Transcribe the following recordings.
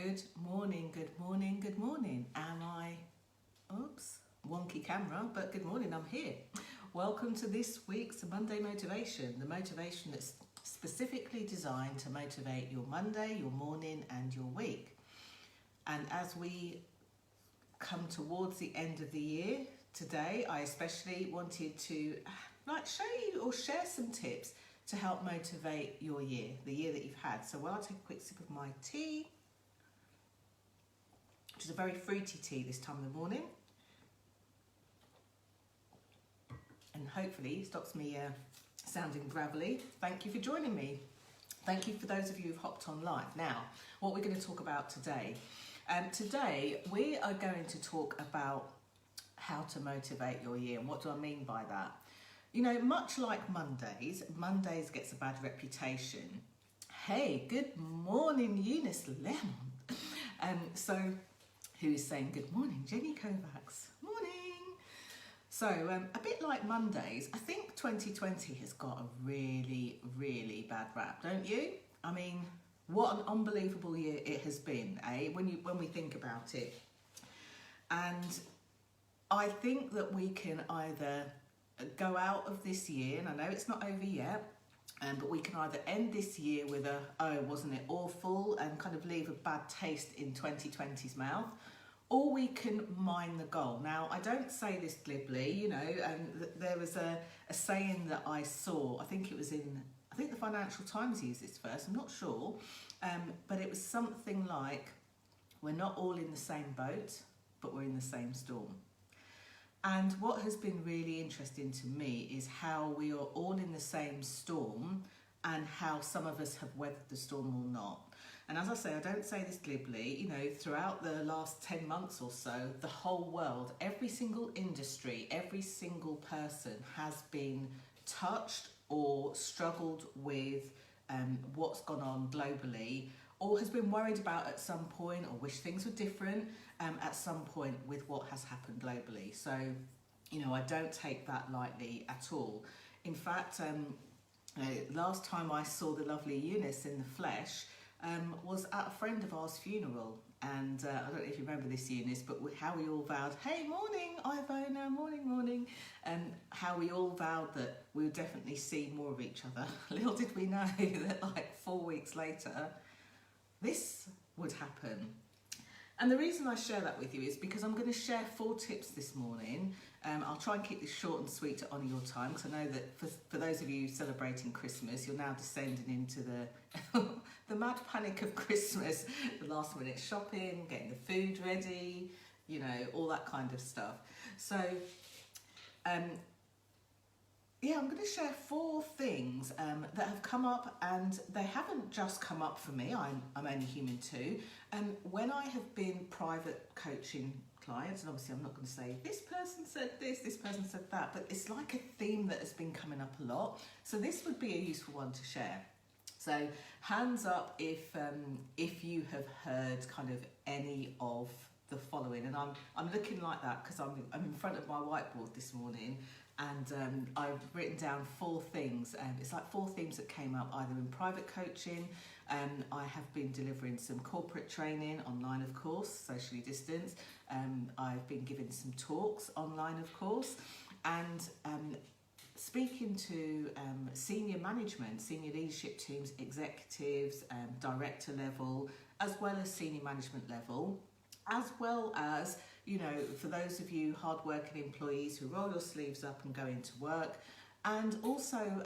Good morning, good morning, good morning. Wonky camera, but good morning, I'm here. Welcome to this week's Monday Motivation, the motivation that's specifically designed to motivate your Monday, your morning and your week. And as we come towards the end of the year, today I especially wanted to show you or share some tips to help motivate your year, the year that you've had. So while I take a quick sip of my tea, which is a very fruity tea this time of the morning, and hopefully stops me sounding gravelly. Thank you for joining me. Thank you for those of you who've hopped on live. Now, what we're going to talk about today. Today, we are going to talk about how to motivate your year. And what do I mean by that? You know, much like Mondays gets a bad reputation. Hey, good morning, Eunice Lemon. So, who is saying good morning? Jenny Kovacs. Morning. So, a bit like Mondays, I think 2020 has got a really, really bad rap, don't you? I mean, what an unbelievable year it has been, eh? When we think about it. And I think that we can either go out of this year, and I know it's not over yet, but we can either end this year with a, oh, wasn't it awful, and kind of leave a bad taste in 2020's mouth, or we can mine the goal. Now, I don't say this glibly, you know, there was a saying that I saw, I think the Financial Times used this first, I'm not sure, but it was something like, we're not all in the same boat, but we're in the same storm. And what has been really interesting to me is how we are all in the same storm and how some of us have weathered the storm or not. And as I say, I don't say this glibly, you know, throughout the last 10 months or so, the whole world, every single industry, every single person has been touched or struggled with what's gone on globally, or has been worried about at some point, or wish things were different at some point with what has happened globally. So, you know, I don't take that lightly at all. In fact, last time I saw the lovely Eunice in the flesh was at a friend of ours' funeral. And I don't know if you remember this, Eunice, but how we all vowed, hey, morning, Ivona, morning. And how we all vowed that we would definitely see more of each other. Little did we know that like 4 weeks later, this would happen. And the reason I share that with you is because I'm going to share 4 tips this morning. I'll try and keep this short and sweet to honour your time, because I know that for those of you celebrating Christmas, you're now descending into the mad panic of Christmas, the last minute shopping, getting the food ready, you know, all that kind of stuff. So, yeah, I'm going to share 4 things that have come up, and they haven't just come up for me, I'm only human too. When I have been private coaching clients, and obviously I'm not going to say this person said this person said that, but it's like a theme that has been coming up a lot. So this would be a useful one to share. So hands up if you have heard kind of any of the following, and I'm looking like that because I'm in front of my whiteboard this morning, and I've written down 4 things. It's like 4 themes that came up either in private coaching. I have been delivering some corporate training online, of course, socially distanced. I've been giving some talks online, of course, and speaking to senior management, senior leadership teams, executives, director level, as well as senior management level, as well as, you know, for those of you hard-working employees who roll your sleeves up and go into work, and also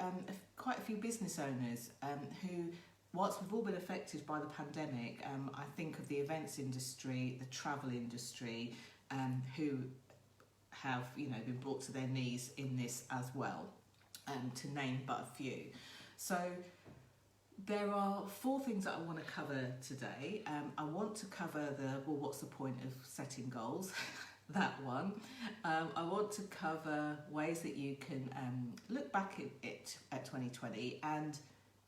quite a few business owners who, whilst we've all been affected by the pandemic, I think of the events industry, the travel industry, who have, you know, been brought to their knees in this as well, to name but a few. So there are 4 things that I want to cover today. I want to cover what's the point of setting goals? That one. I want to cover ways that you can look back at 2020 and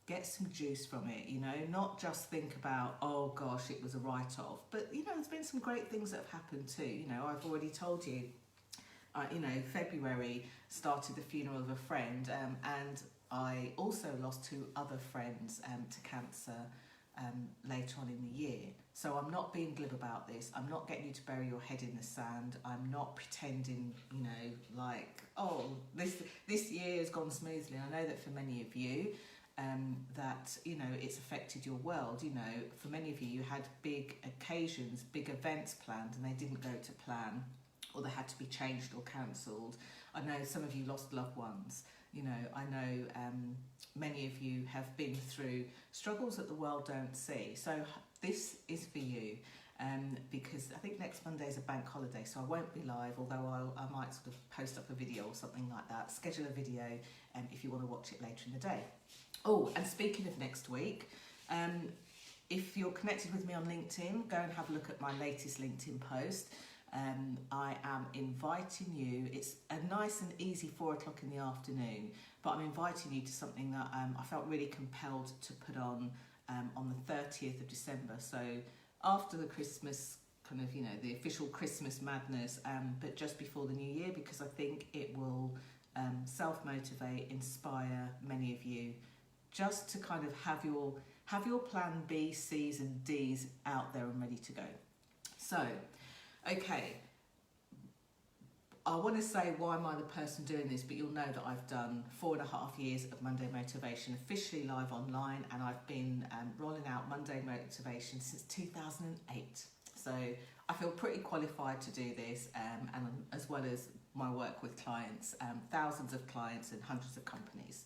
get some juice from it, you know, not just think about, oh gosh, it was a write-off, but, you know, there's been some great things that have happened too. You know, I've already told you, you know, February started the funeral of a friend, and I also lost 2 other friends to cancer later on in the year. So I'm not being glib about this. I'm not getting you to bury your head in the sand. I'm not pretending, you know, like, oh, this year has gone smoothly. I know that for many of you, that, you know, it's affected your world. You know, for many of you, you had big occasions, big events planned, and they didn't go to plan, or they had to be changed or cancelled. I know some of you lost loved ones. You know, I know many of you have been through struggles that the world don't see. So this is for you, because I think next Monday is a bank holiday, so I won't be live, although I might sort of post up a video or something like that, schedule a video if you want to watch it later in the day. Oh, and speaking of next week, if you're connected with me on LinkedIn, go and have a look at my latest LinkedIn post. I am inviting you, it's a nice and easy 4 o'clock in the afternoon, but I'm inviting you to something that I felt really compelled to put on the 30th of December. So after the Christmas, kind of, you know, the official Christmas madness, but just before the new year, because I think it will self-motivate, inspire many of you just to kind of have your plan B, C's and D's out there and ready to go. So, okay, I want to say why am I the person doing this, but you'll know that I've done 4.5 years of Monday Motivation officially live online, and I've been rolling out Monday Motivation since 2008. So I feel pretty qualified to do this, and as well as my work with clients, thousands of clients and hundreds of companies.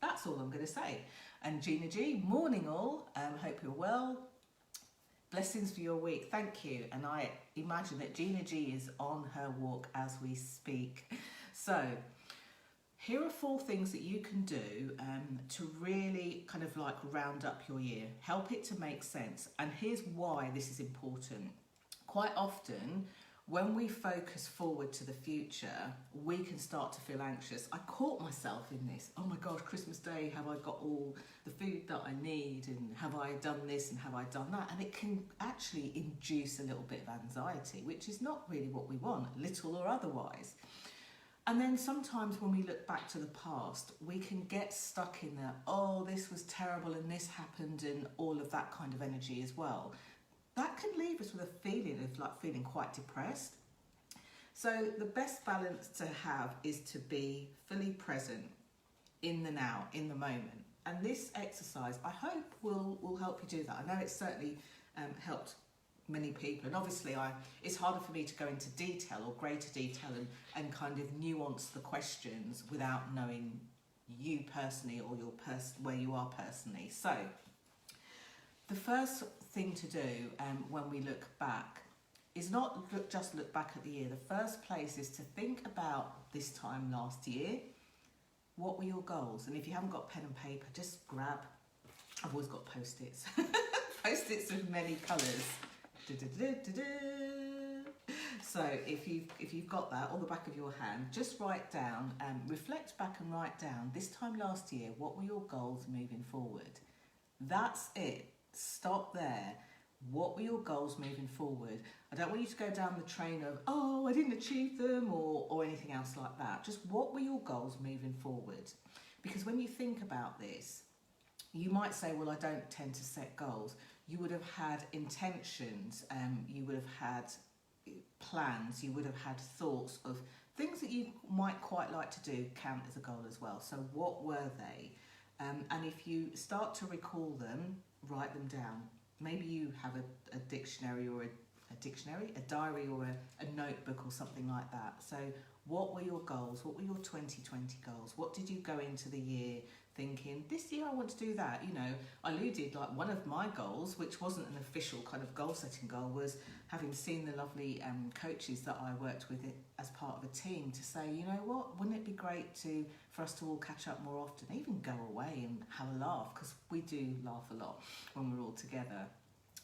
That's all I'm going to say. And Gina G, morning all, hope you're well. Blessings for your week, thank you. And I imagine that Gina G is on her walk as we speak. So here are 4 things that you can do to really kind of like round up your year, help it to make sense. And here's why this is important. Quite often, when we focus forward to the future, we can start to feel anxious. I caught myself in this. Oh my gosh, Christmas Day, have I got all the food that I need? And have I done this and have I done that? And it can actually induce a little bit of anxiety, which is not really what we want, little or otherwise. And then sometimes when we look back to the past, we can get stuck in the, oh, this was terrible and this happened and all of that kind of energy as well. That can leave us with a feeling of like feeling quite depressed. So the best balance to have is to be fully present in the now, in the moment. And this exercise, I hope, will help you do that. I know it's certainly helped many people. And obviously it's harder for me to go into detail or greater detail and kind of nuance the questions without knowing you personally or your where you are personally. So the first thing to do when we look back is not just look back at the year. The first place is to think about this time last year. What were your goals? And if you haven't got pen and paper, just grab, I've always got post-its, post-its of many colours. So if you've got that on the back of your hand, just write down, reflect back and write down, this time last year, what were your goals moving forward? That's it. Stop there. What were your goals moving forward? I don't want you to go down the train of, oh, I didn't achieve them or anything else like that. Just what were your goals moving forward? Because when you think about this, you might say, well, I don't tend to set goals. You would have had intentions, you would have had plans, you would have had thoughts of things that you might quite like to do count as a goal as well. So what were they? And if you start to recall them, write them down. Maybe you have a dictionary or a diary or a notebook or something like that. So what were your goals? What were your 2020 goals? What did you go into the year thinking, this year I want to do that? You know, I alluded, like one of my goals, which wasn't an official kind of goal setting goal, was having seen the lovely coaches that I worked with as part of a team to say, you know what, wouldn't it be great for us to all catch up more often, even go away and have a laugh, because we do laugh a lot when we're all together.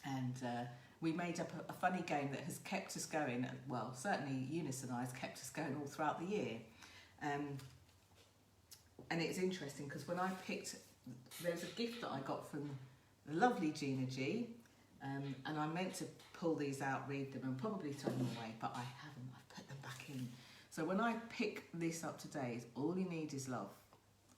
And we made up a funny game that has kept us going. Well, certainly Eunice and I has kept us going all throughout the year. And it's interesting because when I picked, there's a gift that I got from the lovely Gina G, and I meant to pull these out, read them, and probably throw them away, but I haven't. I've put them back in. So when I pick this up today, all you need is love.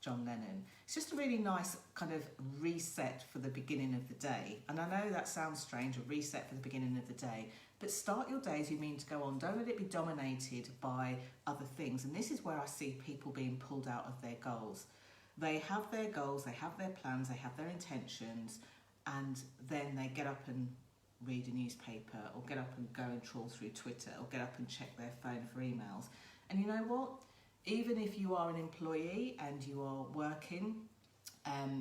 John Lennon. It's just a really nice kind of reset for the beginning of the day. And I know that sounds strange, a reset for the beginning of the day, but start your day as you mean to go on. Don't let it be dominated by other things. And this is where I see people being pulled out of their goals. They have their goals, they have their plans, they have their intentions, and then they get up and read a newspaper, or get up and go and trawl through Twitter, or get up and check their phone for emails. And you know what? Even if you are an employee and you are working,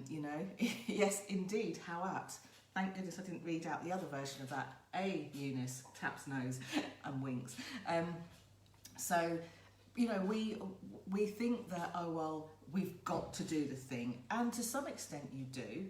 you know, yes, indeed, how apt. Thank goodness I didn't read out the other version of that. Eunice taps nose and winks. So, you know, we think that, oh, well, we've got to do the thing. And to some extent you do,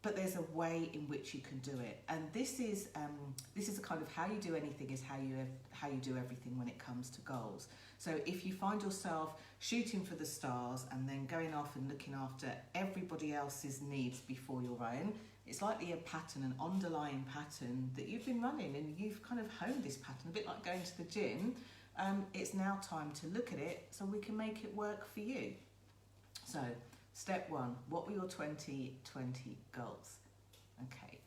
but there's a way in which you can do it. And this is a kind of how you do anything is how you do everything when it comes to goals. So if you find yourself shooting for the stars and then going off and looking after everybody else's needs before your own, it's likely a pattern, an underlying pattern that you've been running, and you've kind of honed this pattern, a bit like going to the gym. It's now time to look at it so we can make it work for you. So, step one, what were your 2020 goals? Okay.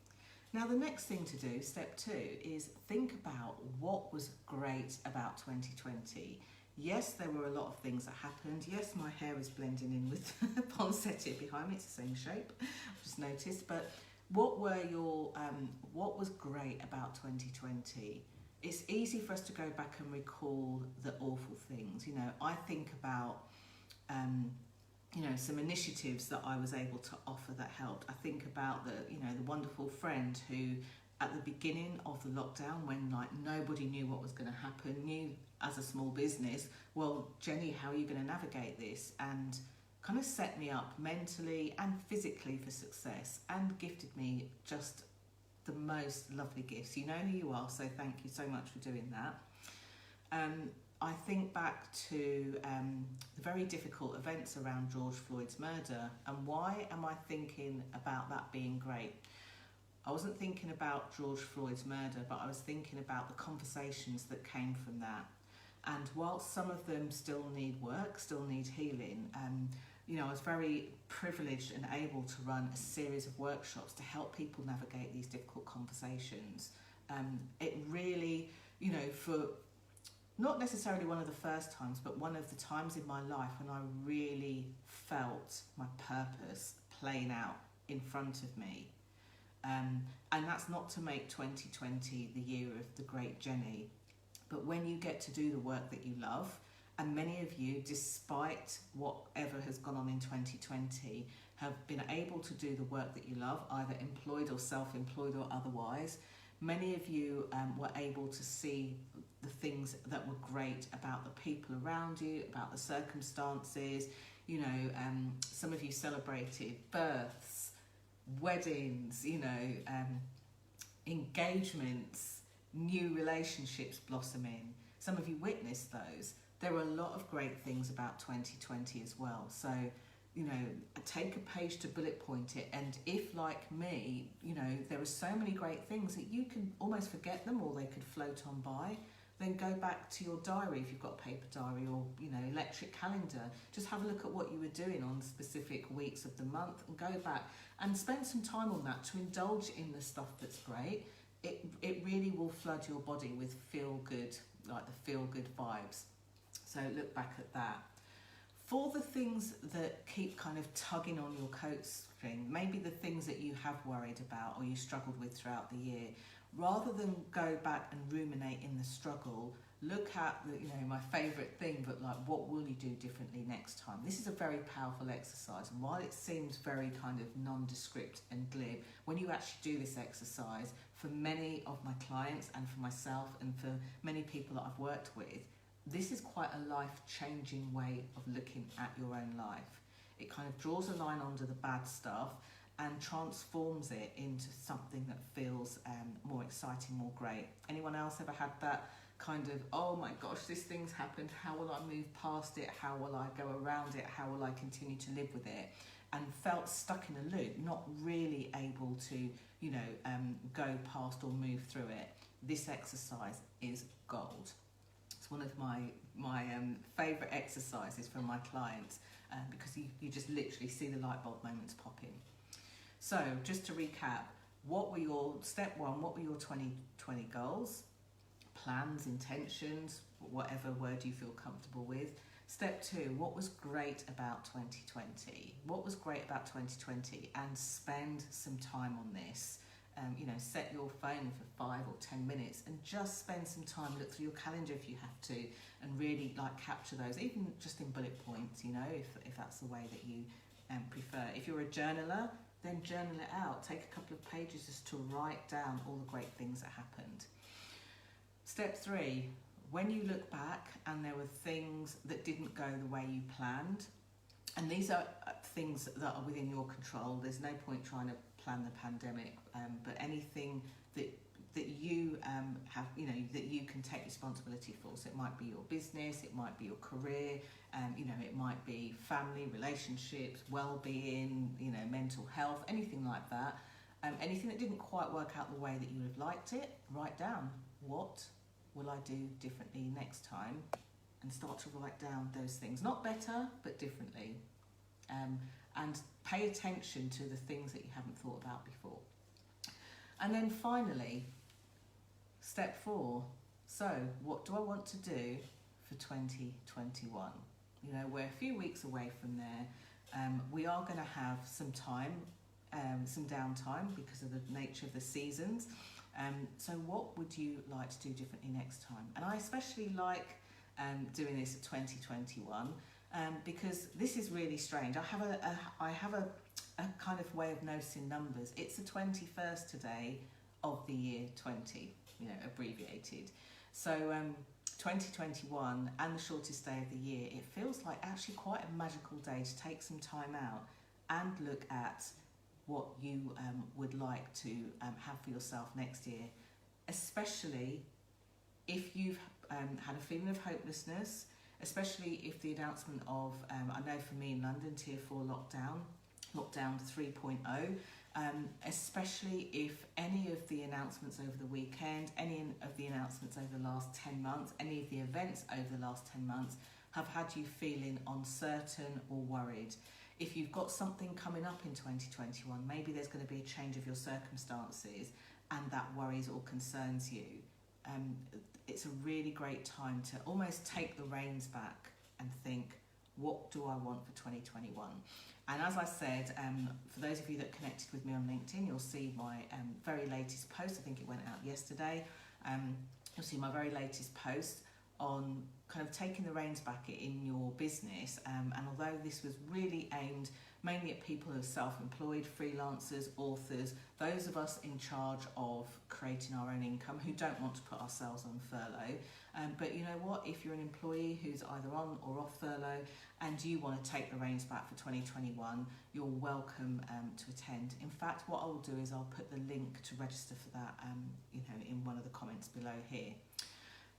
Now the next thing to do, step two, is think about what was great about 2020. Yes, there were a lot of things that happened. Yes, my hair is blending in with poinsettia behind me. It's the same shape, I've just noticed. But what was great about 2020? It's easy for us to go back and recall the awful things. You know, I think about you know, some initiatives that I was able to offer that helped. I think about the wonderful friend who, at the beginning of the lockdown, when like nobody knew what was going to happen, knew as a small business, well, Jenny, how are you going to navigate this? And kind of set me up mentally and physically for success, and gifted me just the most lovely gifts. You know who you are, so thank you so much for doing that. I think back to the very difficult events around George Floyd's murder, and why am I thinking about that being great? I wasn't thinking about George Floyd's murder, but I was thinking about the conversations that came from that. And whilst some of them still need work, still need healing, you know, I was very privileged and able to run a series of workshops to help people navigate these difficult conversations. It really, you know, for not necessarily one of the first times, but one of the times in my life when I really felt my purpose playing out in front of me. And that's not to make 2020 the year of the great Jenny, but when you get to do the work that you love, and many of you, despite whatever has gone on in 2020, have been able to do the work that you love, either employed or self-employed or otherwise. Many of you were able to see the things that were great about the people around you, about the circumstances. You know, some of you celebrated births, weddings, you know, engagements, new relationships blossoming. Some of you witnessed those. There were a lot of great things about 2020 as well. So, you know, take a page to bullet point it, and if, like me, you know, there are so many great things that you can almost forget them, or they could float on by, then go back to your diary if you've got a paper diary, or, you know, electric calendar. Just have a look at what you were doing on specific weeks of the month, and go back and spend some time on that to indulge in the stuff that's great. It really will flood your body with feel good, like the feel good vibes. So look back at that. For the things that keep kind of tugging on your coatstring, maybe the things that you have worried about or you struggled with throughout the year, rather than go back and ruminate in the struggle, look at the, you know, my favourite thing, but like, what will you do differently next time? This is a very powerful exercise, and while it seems very kind of nondescript and glib, when you actually do this exercise, for many of my clients and for myself and for many people that I've worked with, this is quite a life-changing way of looking at your own life. It kind of draws a line under the bad stuff and transforms it into something that feels more exciting, more great. Anyone else ever had that kind of, oh my gosh, this thing's happened, how will I move past it, how will I go around it, how will I continue to live with it, and felt stuck in a loop, not really able to, you know, go past or move through it? This exercise is gold. It's one of my favourite exercises for my clients, because you just literally see the light bulb moments pop in. So just to recap, step one, what were your 2020 goals, plans, intentions, whatever word you feel comfortable with. Step two, what was great about 2020? What was great about 2020? And spend some time on this. Set your phone for 5 or 10 minutes and just spend some time, look through your calendar if you have to, and really capture those, even just in bullet points, if that's the way that you prefer. If you're a journaler, then journal it out. Take a couple of pages just to write down all the great things that happened. Step three, when you look back and there were things that didn't go the way you planned, and these are things that are within your control. There's no point trying to plan the pandemic, but anything that you have, that you can take responsibility for. So it might be your business, it might be your career, it might be family, relationships, well-being, mental health, anything like that. Anything that didn't quite work out the way that you would have liked it, write down, what will I do differently next time? And start to write down those things, not better, but differently. And pay attention to the things that you haven't thought about before. And then finally, step 4. So what do I want to do for 2021? We're a few weeks away from there. We are going to have some time, some downtime because of the nature of the seasons. So what would you like to do differently next time? And I especially like doing this at 2021 because this is really strange. I have a kind of way of noticing numbers. It's the 21st today of the year 20, abbreviated. So 2021 and the shortest day of the year, it feels like actually quite a magical day to take some time out and look at what you would like to have for yourself next year, especially if you've had a feeling of hopelessness, especially if the announcement of, I know for me in London, Tier 4 lockdown 3.0, especially if any of the announcements over the weekend, any of the announcements over the last 10 months, any of the events over the last 10 months have had you feeling uncertain or worried. If you've got something coming up in 2021, maybe there's going to be a change of your circumstances and that worries or concerns you, it's a really great time to almost take the reins back and think, what do I want for 2021? And as I said, for those of you that connected with me on LinkedIn, you'll see my very latest post. I think it went out yesterday. You'll see my very latest post on kind of taking the reins back in your business. And although this was really aimed mainly at people who are self-employed, freelancers, authors, those of us in charge of creating our own income who don't want to put ourselves on furlough. But you know what, if you're an employee who's either on or off furlough and you want to take the reins back for 2021, you're welcome to attend. In fact, what I'll do is I'll put the link to register for that in one of the comments below here.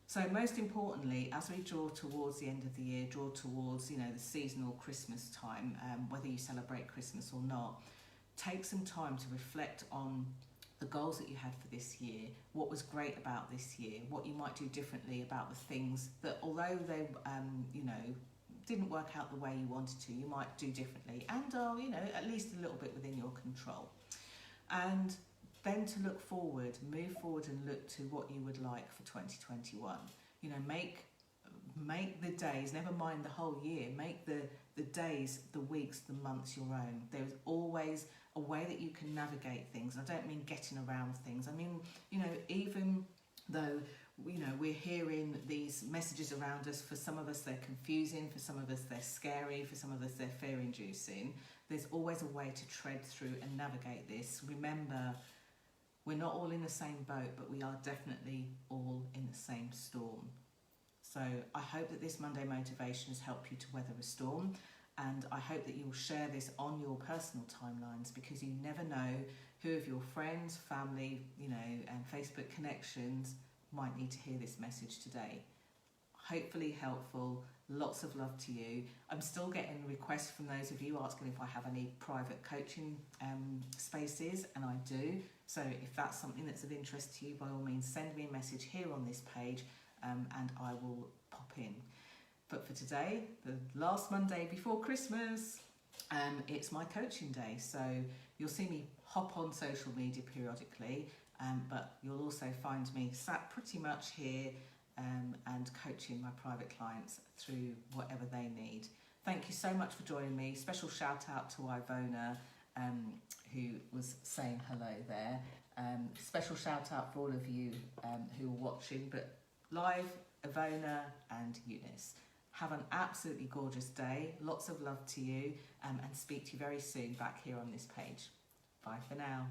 So most importantly, as we draw towards the end of the year, draw towards the seasonal Christmas time, whether you celebrate Christmas or not, take some time to reflect on the goals that you had for this year, what was great about this year, what you might do differently about the things that, although they didn't work out the way you wanted to, you might do differently and are at least a little bit within your control. And then to look forward, move forward and look to what you would like for 2021. Make the days, never mind the whole year, make the days, the weeks, the months your own. There's always a way that you can navigate things. I don't mean getting around things. I mean, even though we're hearing these messages around us, for some of us they're confusing, for some of us they're scary, for some of us they're fear-inducing, there's always a way to tread through and navigate this. Remember, we're not all in the same boat, but we are definitely all in the same storm. So I hope that this Monday Motivation has helped you to weather a storm, and I hope that you'll share this on your personal timelines, because you never know who of your friends, family, and Facebook connections might need to hear this message today. Hopefully helpful. Lots of love to you. I'm still getting requests from those of you asking if I have any private coaching spaces, and I do. So if that's something that's of interest to you, by all means send me a message here on this page and I will pop in. But for today, the last Monday before Christmas, it's my coaching day. So you'll see me hop on social media periodically, but you'll also find me sat pretty much here and coaching my private clients through whatever they need. Thank you so much for joining me. Special shout out to Ivona, who was saying hello there. Special shout out for all of you who are watching, but live, Ivona and Eunice. Have an absolutely gorgeous day. Lots of love to you, and speak to you very soon back here on this page. Bye for now.